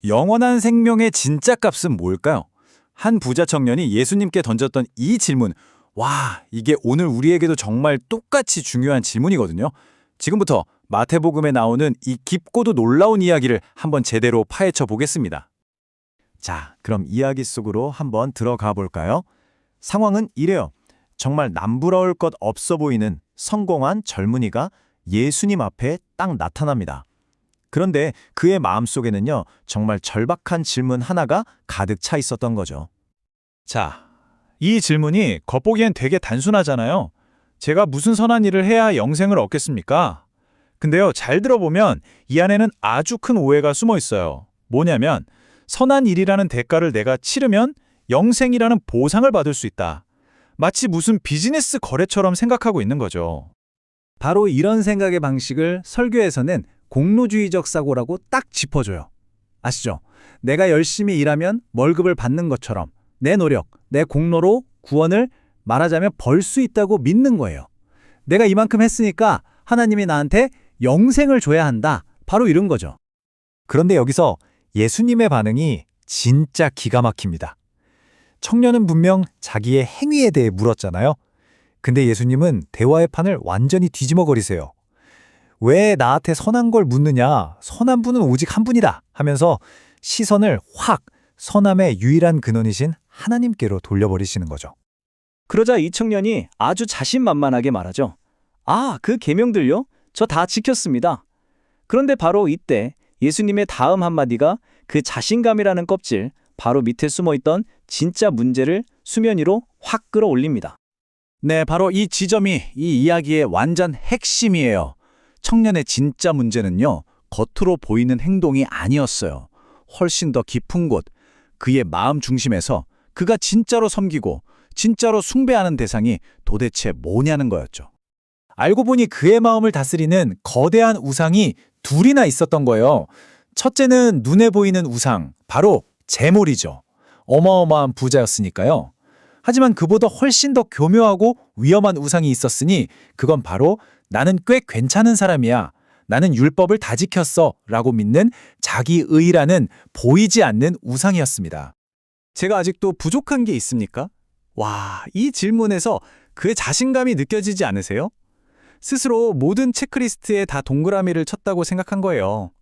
영원한 생명의 진짜 값은 뭘까요? 한 부자 청년이 예수님께 던졌던 이 질문. 와, 이게 오늘 우리에게도 정말 똑같이 중요한 질문이거든요. 지금부터 마태복음에 나오는 이 깊고도 놀라운 이야기를 한번 제대로 파헤쳐 보겠습니다. 자, 그럼 이야기 속으로 한번 들어가 볼까요? 상황은 이래요. 정말 남부러울 것 없어 보이는 성공한 젊은이가 예수님 앞에 딱 나타납니다. 그런데 그의 마음속에는요, 정말 절박한 질문 하나가 가득 차 있었던 거죠. 자, 이 질문이 겉보기엔 되게 단순하잖아요. 제가 무슨 선한 일을 해야 영생을 얻겠습니까? 근데요, 잘 들어보면 이 안에는 아주 큰 오해가 숨어 있어요. 뭐냐면, 선한 일이라는 대가를 내가 치르면 영생이라는 보상을 받을 수 있다. 마치 무슨 비즈니스 거래처럼 생각하고 있는 거죠. 바로 이런 생각의 방식을 설교에서는 공로주의적 사고라고 딱 짚어줘요. 아시죠? 내가 열심히 일하면 월급을 받는 것처럼 내 노력, 내 공로로 구원을 말하자면 벌 수 있다고 믿는 거예요. 내가 이만큼 했으니까 하나님이 나한테 영생을 줘야 한다. 바로 이런 거죠. 그런데 여기서 예수님의 반응이 진짜 기가 막힙니다. 청년은 분명 자기의 행위에 대해 물었잖아요. 근데 예수님은 대화의 판을 완전히 뒤집어버리세요. 왜 나한테 선한 걸 묻느냐? 선한 분은 오직 한 분이다 하면서 시선을 확 선함의 유일한 근원이신 하나님께로 돌려버리시는 거죠. 그러자 이 청년이 아주 자신만만하게 말하죠. 아, 그 계명들요? 저 다 지켰습니다. 그런데 바로 이때 예수님의 다음 한마디가 그 자신감이라는 껍질 바로 밑에 숨어있던 진짜 문제를 수면 위로 확 끌어올립니다. 네, 바로 이 지점이 이 이야기의 완전 핵심이에요. 청년의 진짜 문제는요, 겉으로 보이는 행동이 아니었어요. 훨씬 더 깊은 곳, 그의 마음 중심에서 그가 진짜로 섬기고 진짜로 숭배하는 대상이 도대체 뭐냐는 거였죠. 알고 보니 그의 마음을 다스리는 거대한 우상이 둘이나 있었던 거예요. 첫째는 눈에 보이는 우상, 바로 재물이죠. 어마어마한 부자였으니까요. 하지만 그보다 훨씬 더 교묘하고 위험한 우상이 있었으니 그건 바로 나는 꽤 괜찮은 사람이야. 나는 율법을 다 지켰어. 라고 믿는 자기의라는 보이지 않는 우상이었습니다. 제가 아직도 부족한 게 있습니까? 와, 이 질문에서 그의 자신감이 느껴지지 않으세요? 스스로 모든 체크리스트에 다 동그라미를 쳤다고 생각한 거예요.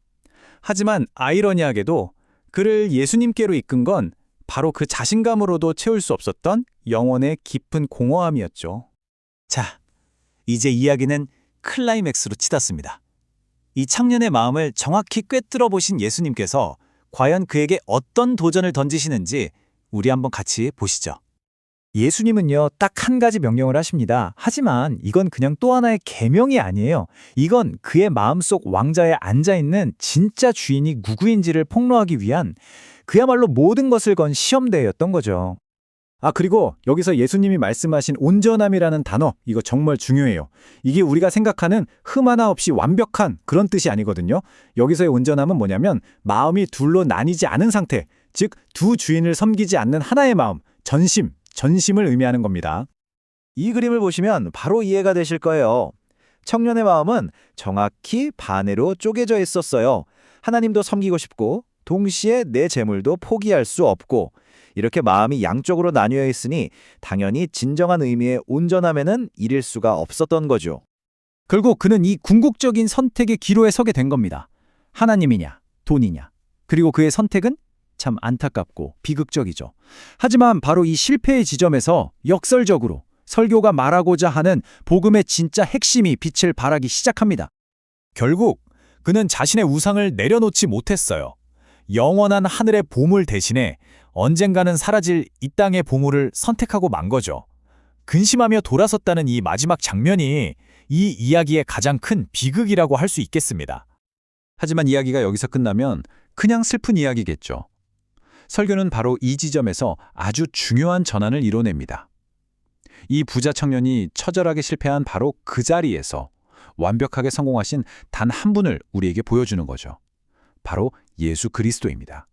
하지만 아이러니하게도 그를 예수님께로 이끈 건 바로 그 자신감으로도 채울 수 없었던 영혼의 깊은 공허함이었죠. 자, 이제 이야기는 클라이맥스로 치닫습니다. 이 청년의 마음을 정확히 꿰뚫어 보신 예수님께서 과연 그에게 어떤 도전을 던지시는지 우리 한번 같이 보시죠. 예수님은요, 딱 한 가지 명령을 하십니다. 하지만 이건 그냥 또 하나의 계명이 아니에요. 이건 그의 마음속 왕자에 앉아있는 진짜 주인이 누구인지를 폭로하기 위한 그야말로 모든 것을 건 시험대였던 거죠. 아, 그리고 여기서 예수님이 말씀하신 온전함이라는 단어, 이거 정말 중요해요. 이게 우리가 생각하는 흠 하나 없이 완벽한 그런 뜻이 아니거든요. 여기서의 온전함은 뭐냐면 마음이 둘로 나뉘지 않은 상태, 즉 두 주인을 섬기지 않는 하나의 마음, 전심을 의미하는 겁니다. 이 그림을 보시면 바로 이해가 되실 거예요. 청년의 마음은 정확히 반으로 쪼개져 있었어요. 하나님도 섬기고 싶고 동시에 내 재물도 포기할 수 없고 이렇게 마음이 양쪽으로 나뉘어 있으니 당연히 진정한 의미의 온전함에는 이를 수가 없었던 거죠. 결국 그는 이 궁극적인 선택의 기로에 서게 된 겁니다. 하나님이냐, 돈이냐. 그리고 그의 선택은 참 안타깝고 비극적이죠. 하지만 바로 이 실패의 지점에서 역설적으로 설교가 말하고자 하는 복음의 진짜 핵심이 빛을 발하기 시작합니다. 결국 그는 자신의 우상을 내려놓지 못했어요. 영원한 하늘의 보물 대신에 언젠가는 사라질 이 땅의 보물을 선택하고 만 거죠. 근심하며 돌아섰다는 이 마지막 장면이 이 이야기의 가장 큰 비극이라고 할 수 있겠습니다. 하지만 이야기가 여기서 끝나면 그냥 슬픈 이야기겠죠. 설교는 바로 이 지점에서 아주 중요한 전환을 이뤄냅니다. 이 부자 청년이 처절하게 실패한 바로 그 자리에서 완벽하게 성공하신 단 한 분을 우리에게 보여주는 거죠. 바로 예수 그리스도입니다.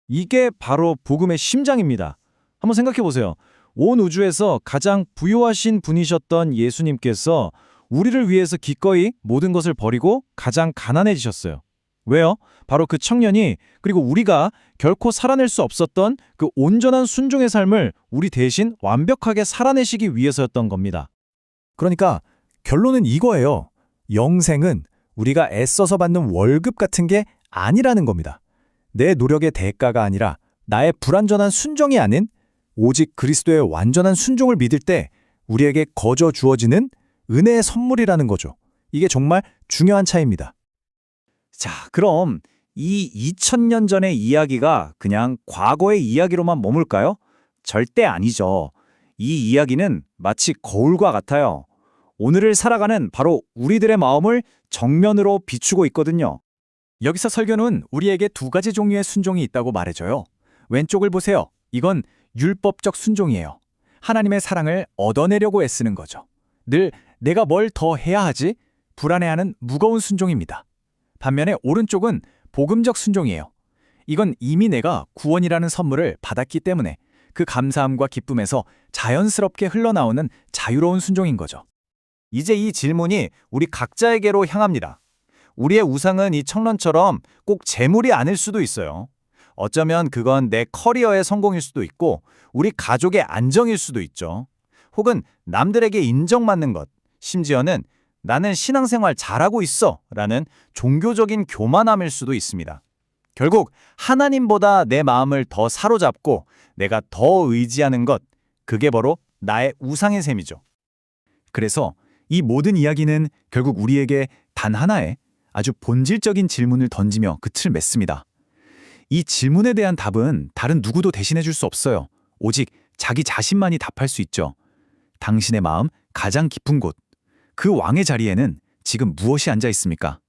이게 바로 복음의 심장입니다. 한번 생각해 보세요. 온 우주에서 가장 부유하신 분이셨던 예수님께서 우리를 위해서 기꺼이 모든 것을 버리고 가장 가난해지셨어요. 왜요? 바로 그 청년이 그리고 우리가 결코 살아낼 수 없었던 그 온전한 순종의 삶을 우리 대신 완벽하게 살아내시기 위해서였던 겁니다. 그러니까 결론은 이거예요. 영생은 우리가 애써서 받는 월급 같은 게 아니라는 겁니다. 내 노력의 대가가 아니라 나의 불완전한 순종이 아닌 오직 그리스도의 완전한 순종을 믿을 때 우리에게 거저 주어지는 은혜의 선물이라는 거죠. 이게 정말 중요한 차이입니다. 자, 그럼 이 2000년 전의 이야기가 그냥 과거의 이야기로만 머물까요? 절대 아니죠. 이 이야기는 마치 거울과 같아요. 오늘을 살아가는 바로 우리들의 마음을 정면으로 비추고 있거든요. 여기서 설교는 우리에게 두 가지 종류의 순종이 있다고 말해줘요. 왼쪽을 보세요. 이건 율법적 순종이에요. 하나님의 사랑을 얻어내려고 애쓰는 거죠. 늘 내가 뭘 더 해야 하지? 불안해하는 무거운 순종입니다. 반면에 오른쪽은 복음적 순종이에요. 이건 이미 내가 구원이라는 선물을 받았기 때문에 그 감사함과 기쁨에서 자연스럽게 흘러나오는 자유로운 순종인 거죠. 이제 이 질문이 우리 각자에게로 향합니다. 우리의 우상은 이 청년처럼 꼭 재물이 아닐 수도 있어요. 어쩌면 그건 내 커리어의 성공일 수도 있고 우리 가족의 안정일 수도 있죠. 혹은 남들에게 인정받는 것, 심지어는 나는 신앙생활 잘하고 있어 라는 종교적인 교만함일 수도 있습니다. 결국 하나님보다 내 마음을 더 사로잡고 내가 더 의지하는 것, 그게 바로 나의 우상의 셈이죠. 그래서 이 모든 이야기는 결국 우리에게 단 하나의 아주 본질적인 질문을 던지며 끝을 맺습니다. 이 질문에 대한 답은 다른 누구도 대신해 줄 수 없어요. 오직 자기 자신만이 답할 수 있죠. 당신의 마음 가장 깊은 곳, 그 왕의 자리에는 지금 무엇이 앉아 있습니까?